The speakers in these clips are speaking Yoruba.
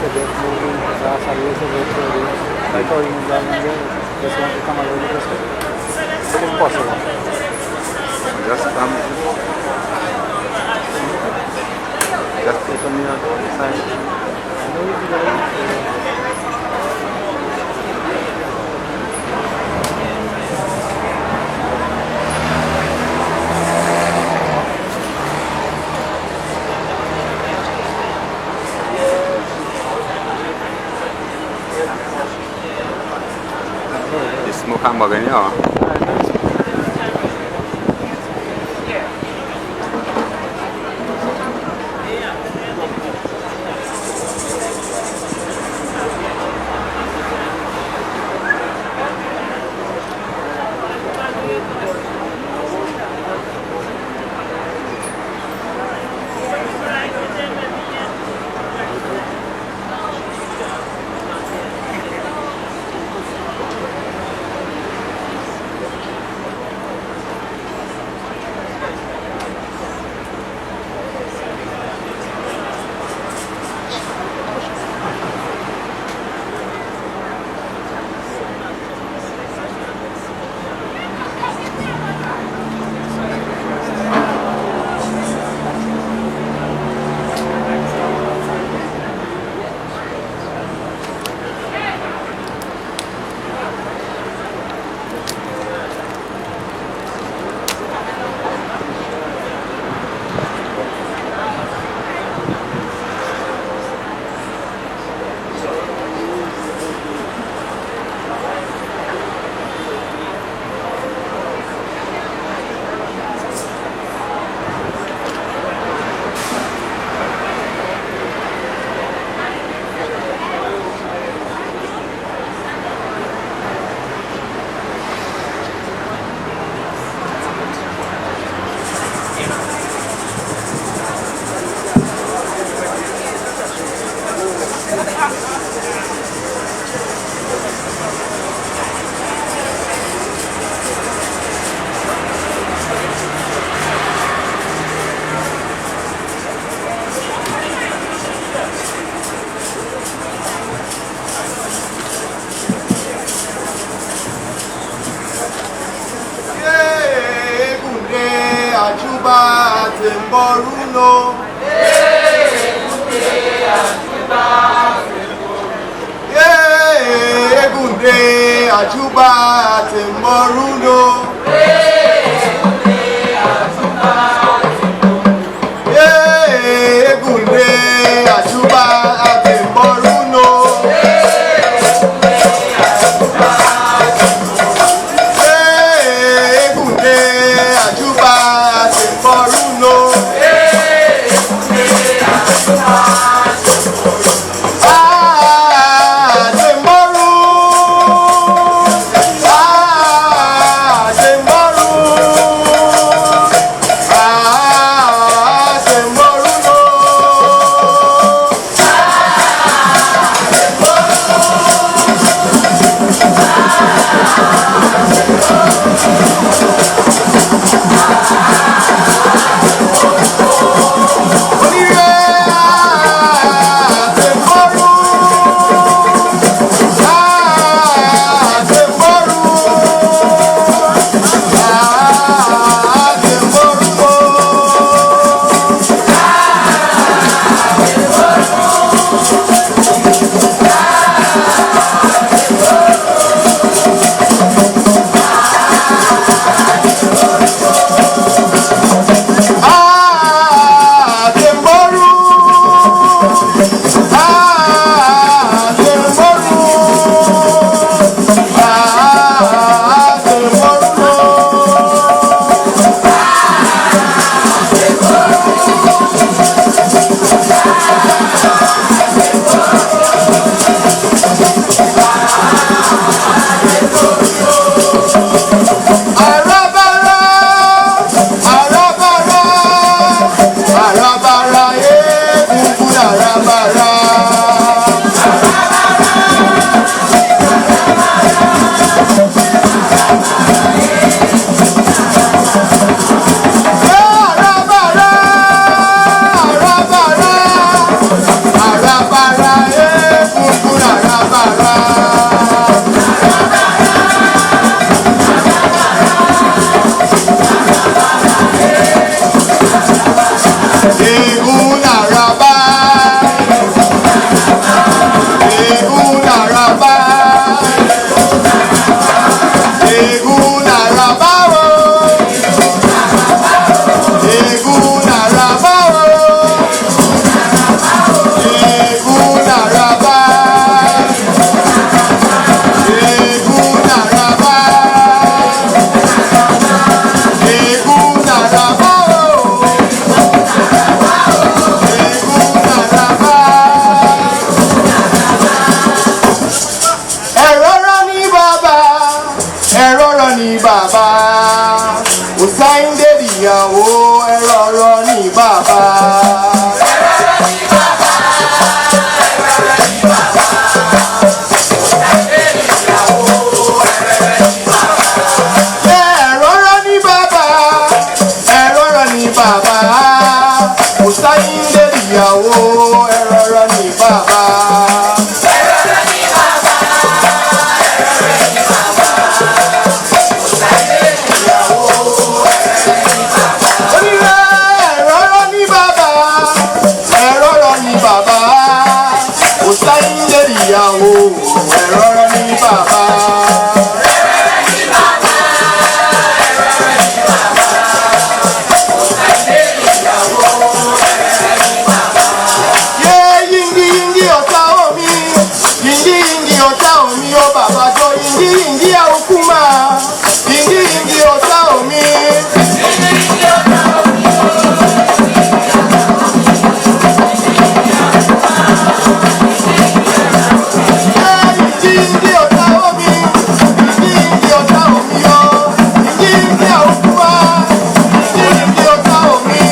to get moving, salir ese record, like all in India, just want to come a little bit. But impossible. Just take a minute outside. Smoke hamburger in here. Tomorrow Sáyíndé ìyàwó ẹ̀rọ ní bàbá. Bàbá kò Sáyíndé ìyàwó ẹ̀rọ ní bàbá. Ẹ̀rọ ní bàbá, ẹ̀rọ ní bàbá. Kò Sáyíndé ìyàwó ẹ̀rọ ní bàbá. Onílé ẹ̀rọ ní bàbá, ẹ̀rọ ní bàbá. Kò Sáyíndé ìyàwó ẹ̀rọ ní bàbá. Bàbá jọ yìngí yìngí àwòkúmà yìngí yìngí ọ̀tá omi. Yìngí yìngí ọ̀tá omi. Yìngí yìngí ọ̀tá omi. Yìngí yìngí ọ̀tá omi yọ. Yìngí yìngí àwòkúmà yìngí yìngí ọ̀tá omi.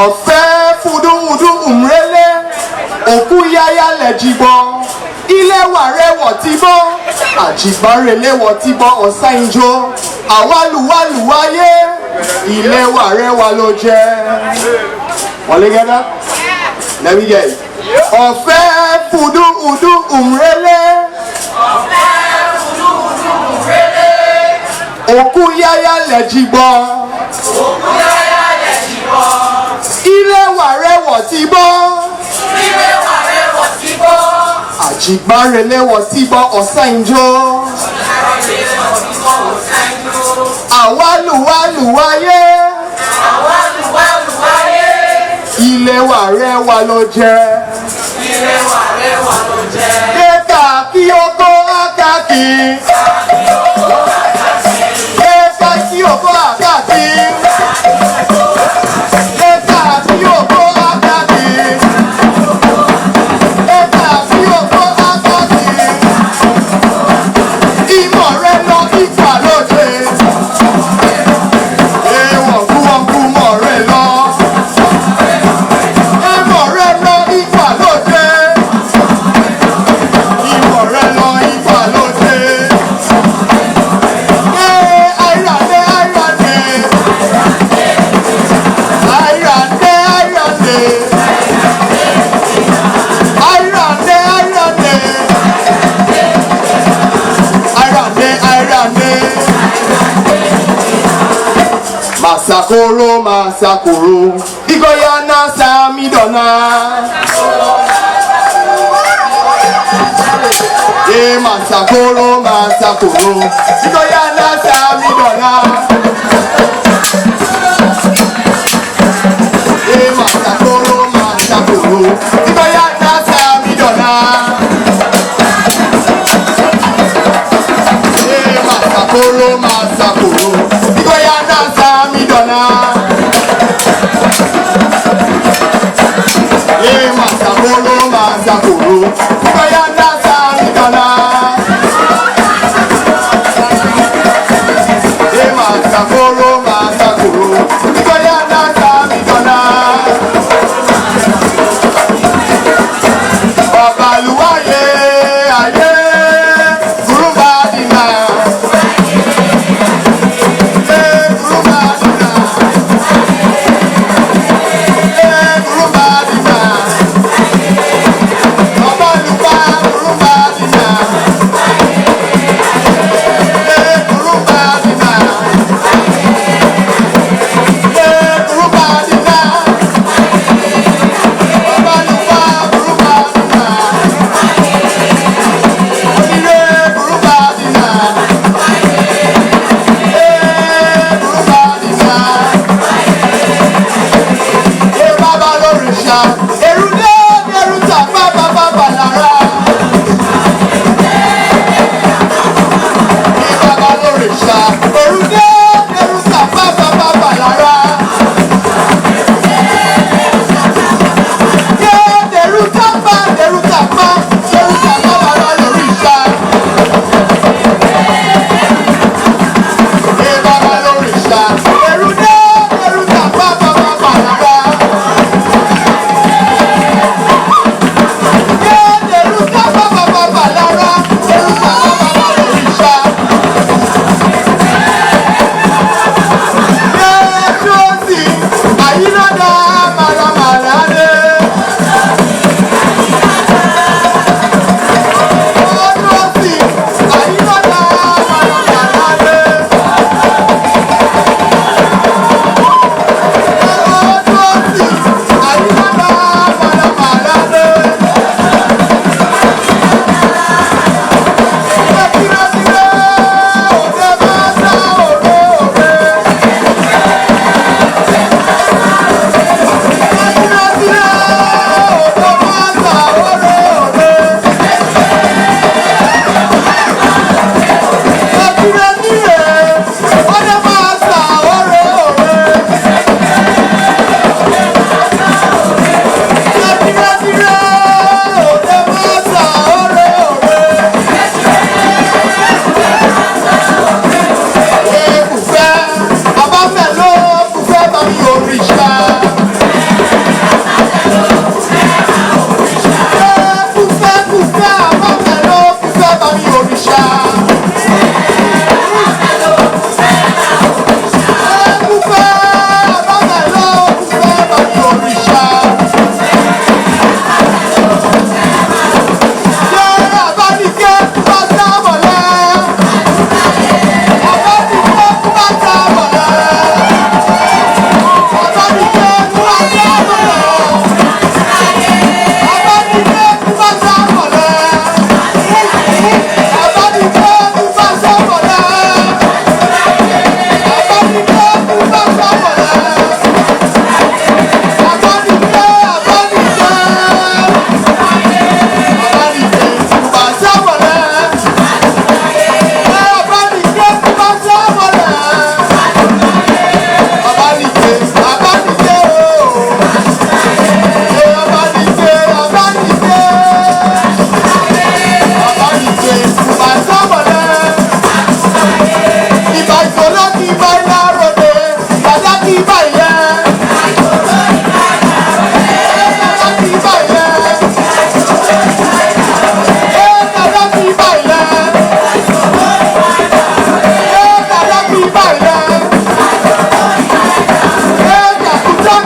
Ọ̀fẹ́ fúdúwúdú ùmrẹ́lẹ́ òkú yáyá lẹ́jìgbọ́ ilé wàrẹ́wọ̀ tí bọ́ àjìgbárelẹ́wọ̀ tí bọ́ ọ̀sáyinjó àwálùwálùwáyé ilé wàrẹ́wà ló jẹ́. All together? Let me get it. Ọ̀fẹ́ fúdúwúdú ùmrẹ́lẹ́ òkú yáyá lẹ́jìgbọ́ ilé wàrẹ́wọ̀ tí bọ́. Ilé wàrẹ́wọ̀ tí bọ́. Àjìgbárelẹ́wọ̀ tí bọ́ ọ̀sáyinjó. Àwálùwálùwáyé. Àwálùwálùwáyé. Ilé wàrẹ́wà ló jẹ́. Ilé wàrẹ́wà ló jẹ́. Kéka kí ó kó àkàkì. Kéka kí ó kó àkàkì. Masakoro, masakoro, Igoyana samidona. Masakoro, masakoro, Igoyana samidona. Masakoro, masakoro, Igoyana samidona. Masakoro, masakoro, Igoyana samidona. Masakoro, masakoro, Igoyana samidona. Masakoro, masakoro, Igoyana samidona. Babaluwaye, aye, Gurubadina. Gurubadina. Gurubadina. Babaluwa, Gurubadina. Gurubadina. Gurubadina. Babaluwa, Gurubadina. Onire Gurubadina. Gurubadina. Baba l'Orisa, Erude, Eruta, Baba, Baba Lara. Baba l'Orisa, Erude, Eruta, Baba, Baba Lara. Eruta, Baba, Eruta, Baba, Eruta, Baba l'Orisa. Baba l'Orisa, Erude, Eruta, Baba, Baba Lara. Eruta, Baba, Baba Lara. Eruta, Baba l'Orisa. Josi, Ayinada, Malamalade. Josi, Ayinada, Malamalade. Josi, Ayinada, Malamalade. Tire, ode basa, ode, ode.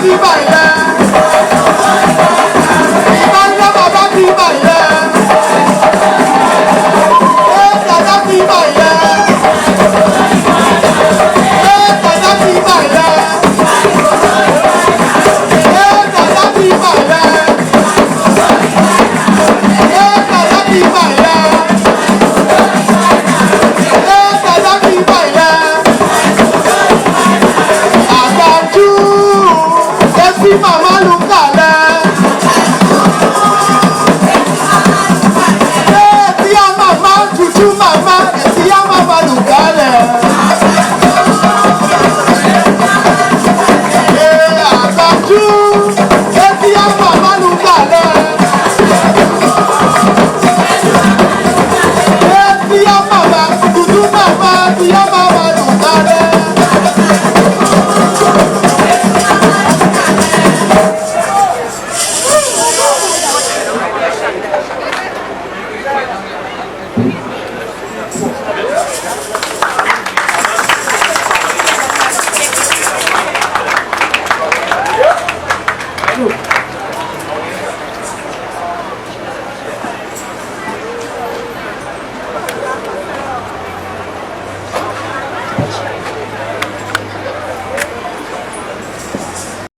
Viva